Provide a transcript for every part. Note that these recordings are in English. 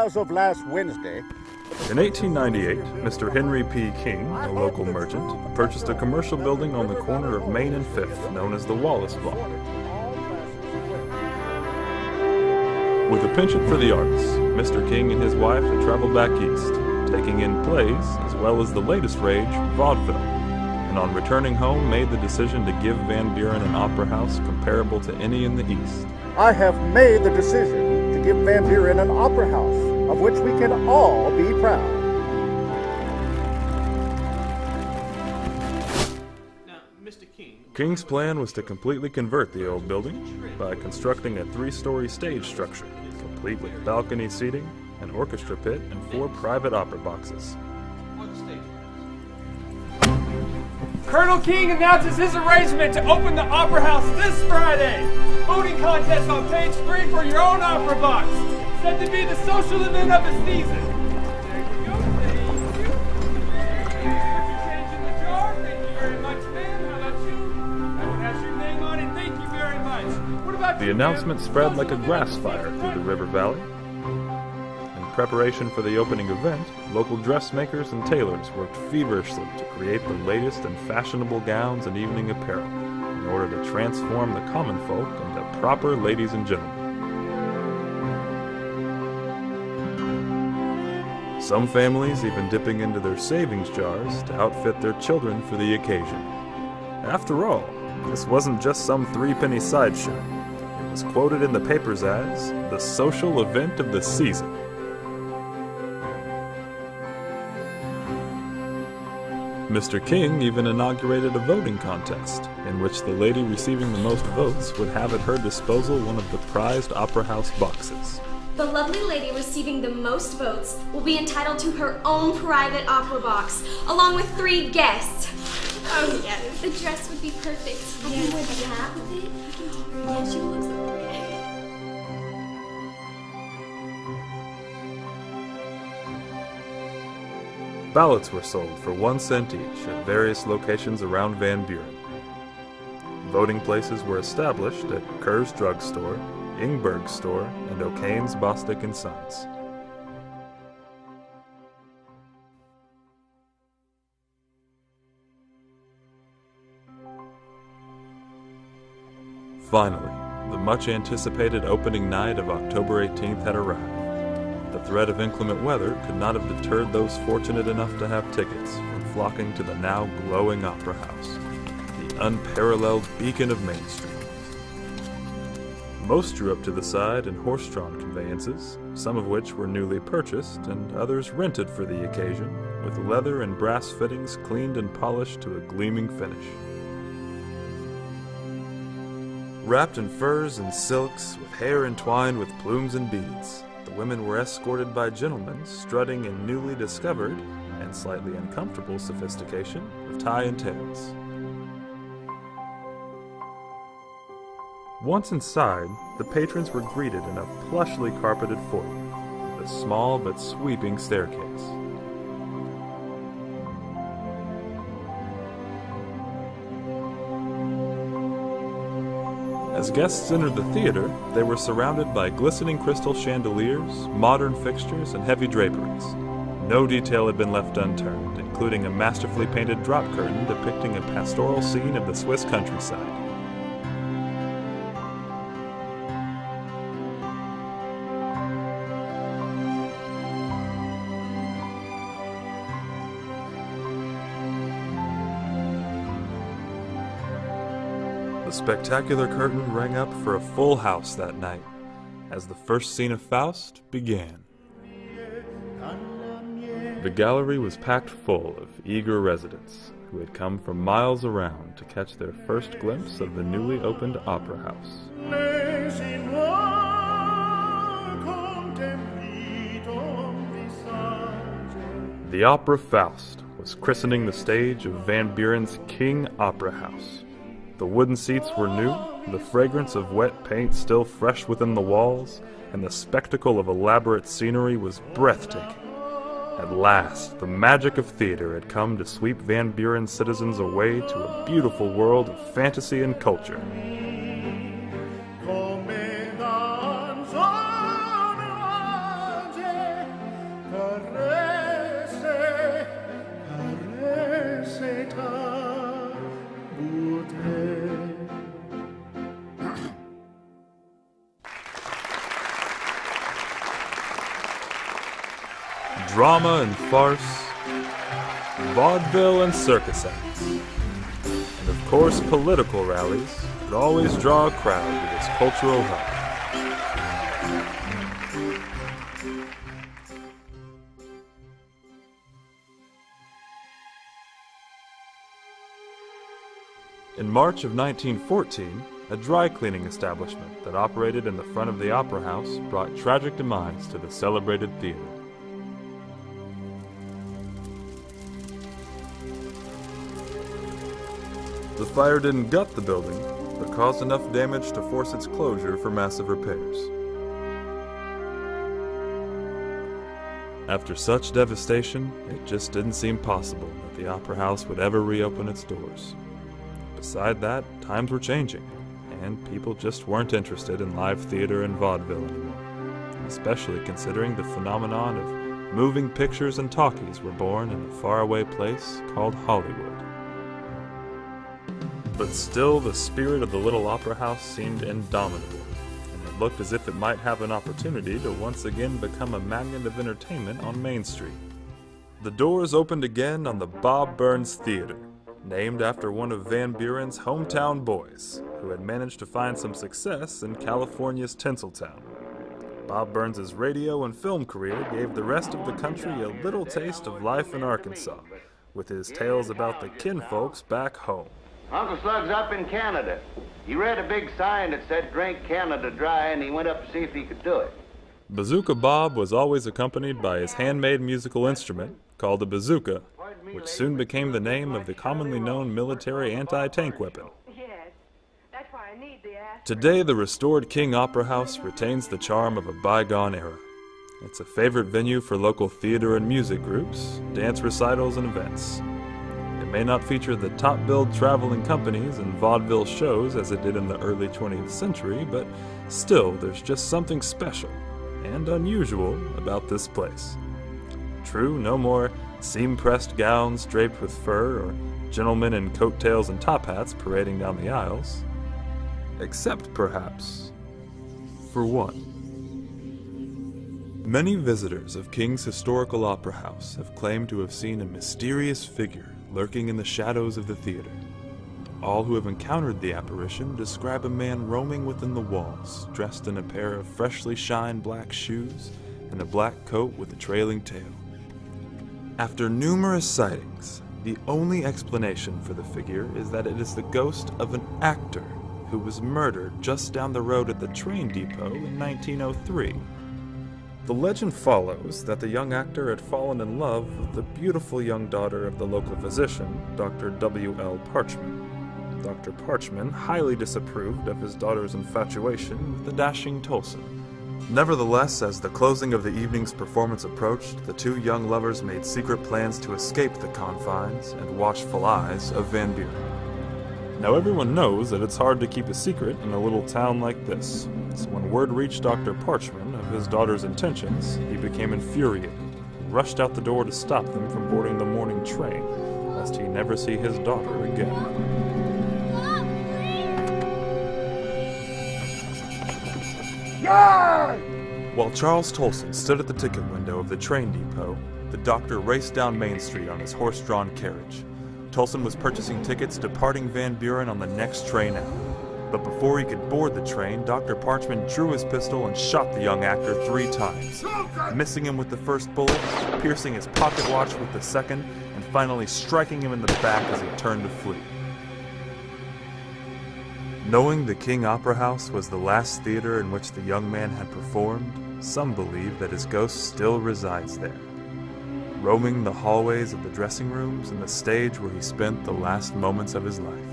as of last Wednesday. In 1898, Mr. Henry P. King, a local merchant, purchased a commercial building on the corner of Main and Fifth, known as the Wallace Block. With a penchant for the arts, Mr. King and his wife had traveled back east, taking in plays as well as the latest rage, vaudeville, and on returning home made the decision to give Van Buren an opera house comparable to any in the East. I have made the decision to give Van Buren an opera house, of which we can all be proud. Now, Mr. King. King's plan was to completely convert the old building by constructing a 3-story stage structure, complete with balcony seating, an orchestra pit, and 4 private opera boxes. Colonel King announces his arrangement to open the Opera House this Friday. Voting contest on page 3 for your own opera box. Said to be the social event of the season. There you go, thank you. Put your change in the jar. Thank you very much, ma'am. How about you? That one has your name on it. Thank you very much. What about The you, announcement ma'am? spread like a grass fire through the river valley. In preparation for the opening event, local dressmakers and tailors worked feverishly to create the latest and fashionable gowns and evening apparel in order to transform the common folk into proper ladies and gentlemen. Some families even dipping into their savings jars to outfit their children for the occasion. After all, this wasn't just some 3-penny sideshow. It was quoted in the papers as the social event of the season. Mr. King even inaugurated a voting contest, in which the lady receiving the most votes would have at her disposal one of the prized Opera House boxes. The lovely lady receiving the most votes will be entitled to her own private opera box, along with 3 guests. Oh yes, the dress would be perfect. I can wear the hat with it. Yeah, she looks so pretty. Ballots were sold for 1 cent each at various locations around Van Buren. Voting places were established at Kerr's Drug Store, Ingberg's Store, and O'Kane's Bostic & Sons. Finally, the much-anticipated opening night of October 18th had arrived. The threat of inclement weather could not have deterred those fortunate enough to have tickets from flocking to the now glowing Opera House, the unparalleled beacon of Main Street. Most drew up to the side in horse-drawn conveyances, some of which were newly purchased and others rented for the occasion, with leather and brass fittings cleaned and polished to a gleaming finish. Wrapped in furs and silks, with hair entwined with plumes and beads, the women were escorted by gentlemen strutting in newly discovered and slightly uncomfortable sophistication of tie and tails. Once inside, the patrons were greeted in a plushly carpeted foyer with a small but sweeping staircase. As guests entered the theater, they were surrounded by glistening crystal chandeliers, modern fixtures, and heavy draperies. No detail had been left unturned, including a masterfully painted drop curtain depicting a pastoral scene of the Swiss countryside. The spectacular curtain rang up for a full house that night, as the first scene of Faust began. The gallery was packed full of eager residents who had come from miles around to catch their first glimpse of the newly opened Opera House. The opera Faust was christening the stage of Van Buren's King Opera House. The wooden seats were new, the fragrance of wet paint still fresh within the walls, and the spectacle of elaborate scenery was breathtaking. At last, the magic of theater had come to sweep Van Buren's citizens away to a beautiful world of fantasy and culture. drama and farce, vaudeville and circus acts, and of course political rallies would always draw a crowd with its cultural hub. In March of 1914, a dry cleaning establishment that operated in the front of the Opera House brought tragic demise to the celebrated theater. The fire didn't gut the building, but caused enough damage to force its closure for massive repairs. After such devastation, it just didn't seem possible that the Opera House would ever reopen its doors. Beside that, times were changing, and people just weren't interested in live theater and vaudeville anymore, especially considering the phenomenon of moving pictures and talkies were born in a faraway place called Hollywood. But still, the spirit of the little opera house seemed indomitable, and it looked as if it might have an opportunity to once again become a magnet of entertainment on Main Street. The doors opened again on the Bob Burns Theater, named after one of Van Buren's hometown boys, who had managed to find some success in California's Tinseltown. Bob Burns' radio and film career gave the rest of the country a little taste of life in Arkansas, with his tales about the kinfolks back home. Uncle Slug's up in Canada. He read a big sign that said, "Drink Canada dry," and he went up to see if he could do it. Bazooka Bob was always accompanied by his handmade musical instrument, called a bazooka, which soon became the name of the commonly known military anti-tank weapon. Today, the restored King Opera House retains the charm of a bygone era. It's a favorite venue for local theater and music groups, dance recitals, and events. It may not feature the top-billed traveling companies and vaudeville shows as it did in the early 20th century, but still, there's just something special and unusual about this place. True, no more seam-pressed gowns draped with fur or gentlemen in coattails and top hats parading down the aisles. Except, perhaps, for one. Many visitors of King's historical opera house have claimed to have seen a mysterious figure lurking in the shadows of the theater. All who have encountered the apparition describe a man roaming within the walls, dressed in a pair of freshly shined black shoes and a black coat with a trailing tail. After numerous sightings, the only explanation for the figure is that it is the ghost of an actor who was murdered just down the road at the train depot in 1903. The legend follows that the young actor had fallen in love with the beautiful young daughter of the local physician, Dr. W.L. Parchman. Dr. Parchman highly disapproved of his daughter's infatuation with the dashing Tolson. Nevertheless, as the closing of the evening's performance approached, the two young lovers made secret plans to escape the confines and watchful eyes of Van Buren. Now everyone knows that it's hard to keep a secret in a little town like this, so when word reached Dr. Parchman of his daughter's intentions, he became infuriated and rushed out the door to stop them from boarding the morning train, lest he never see his daughter again. While Charles Tolson stood at the ticket window of the train depot, the doctor raced down Main Street on his horse-drawn carriage. Tolson was purchasing tickets departing Van Buren on the next train out. But before he could board the train, Dr. Parchman drew his pistol and shot the young actor 3 times, missing him with the first bullet, piercing his pocket watch with the second, and finally striking him in the back as he turned to flee. Knowing the King Opera House was the last theater in which the young man had performed, some believe that his ghost still resides there, roaming the hallways of the dressing rooms and the stage where he spent the last moments of his life.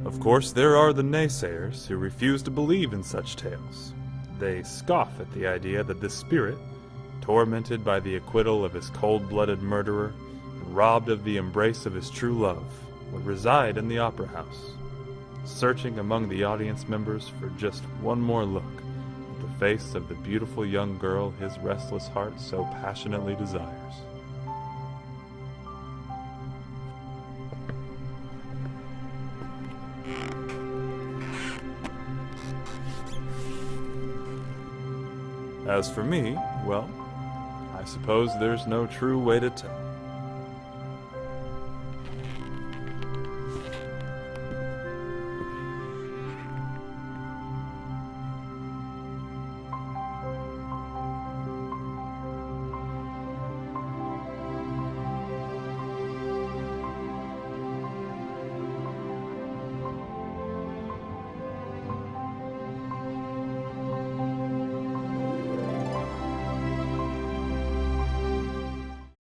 Of course, there are the naysayers who refuse to believe in such tales. They scoff at the idea that this spirit, tormented by the acquittal of his cold-blooded murderer and robbed of the embrace of his true love, would reside in the opera house, searching among the audience members for just one more look at the face of the beautiful young girl his restless heart so passionately desires. As for me, well, suppose there's no true way to tell.